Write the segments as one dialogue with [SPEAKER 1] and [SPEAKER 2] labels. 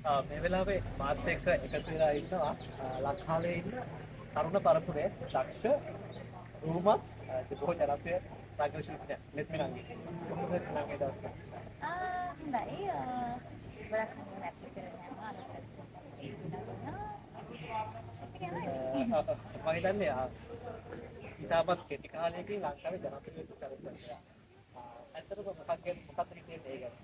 [SPEAKER 1] මේ වෙලාවේ මාත් එක්ක එකතු වෙලා ඉන්නවා ලංකාවේ ඉන්න තරුණ පරපුරේ දක්ෂ රූමත් බොහෝ ජනප්‍රිය රාජ්‍ය ශිල්පියා ලෙත්මිනන්ගේ. කොහොමද ලංකාවේ දවස?
[SPEAKER 2] හොඳයි ගොඩක් හොඳ ඇප්ලි කරගෙන යනවා
[SPEAKER 1] මම හිතන්නේ ඉතාමත් කෙටි කාලයකින් ලංකාවේ ජනප්‍රිය චරිතයක්. ඇත්තටම මොකක්ද හිතේ මේ ගැන?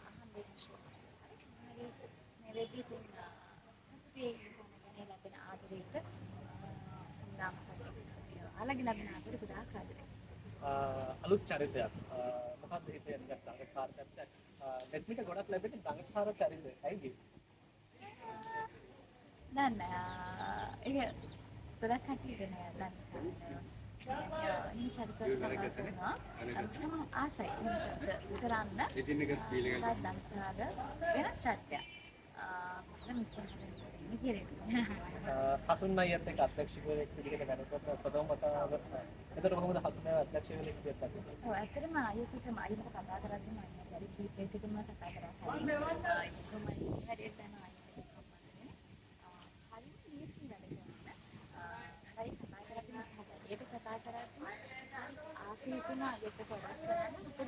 [SPEAKER 2] අහම්බෙන් ශෝස්ත්‍රය මේ වෙද්දී තින් සතුටේ ගැන ලැබෙන ආදරයට නම් අලග ලැබෙන ආදරය ගොඩාක් ආදරේ.
[SPEAKER 1] අලුත් චරිතයක් මොකක්ද හිතේ දඟකාර චරිතයක් ලෙත්මිට ගොඩක් ලැබෙන දඟකාර චරිතය ඇයිද?
[SPEAKER 2] Dan iya ගොඩක් කට්ටිය දෙන දන්ස්කම් ini චරිත කරනවා sama ආසයි මේ චරිත කරන්න දන්සාද වෙනස් චරිතයක් මම මිස්සන් කියන්නේ
[SPEAKER 1] හසුන් අයියත් එක්ක අධ්‍යක්ෂකවරයෙක් විදිහට වැඩ කරන ප්‍රථම වතාව එතකොට කොහොමද හසුන් අයියව අධ්‍යක්ෂකවරයෙක් විදිහට කරන්නේ?
[SPEAKER 2] ඔව් ඇත්තටම අයියත් එක්ක අයියත් කතා කරද්දී මම බැරි කීපයකටම කතා කරා හරි මම හරියට යනවා හරිම ලීසි වැඩ කරන්න හරි කතා කරද්දී සහගතයට කතා කරද්දී ආසයි තුන අයෙත් ගොඩක් කරන්න මොකද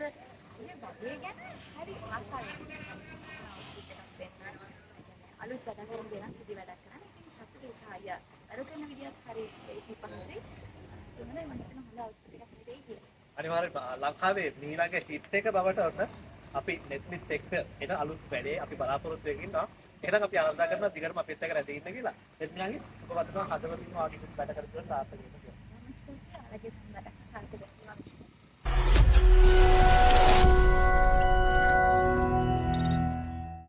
[SPEAKER 2] මේ වගේ ගැන හරි ආසාවෙන් අලුත් වැඩ කරන වෙනස් විදි වැඩ කරන්න ඉතින් සතුටේ කාය අර කරන විදිහත් හරි ඒකී පහසුයි ඒකනේ මම හිතන හොඳ අවුට්පුට් එකක් දෙයි කියලා.
[SPEAKER 1] අනිවාර්යෙන් ලංකාවේ මීළඟ හිට් එක බවට ඔන්න අපි නෙට්මිත් එක්ක එන අලුත් වැඩේ අපි බලාපොරොත්තු වෙමින් ඉන්නවා. එහෙනම් අපි ආරම්භ කරනවා දිගටම අපිත් එක්ක රැඳී ඉන්න කියලා. සෙත්මියාගේ සුබවත්කම හදවතින්ම ආගිත් වැඩ කරගෙන තාත්තගේ.
[SPEAKER 2] නමස්කාර අරගෙන වැඩ සාර්ථක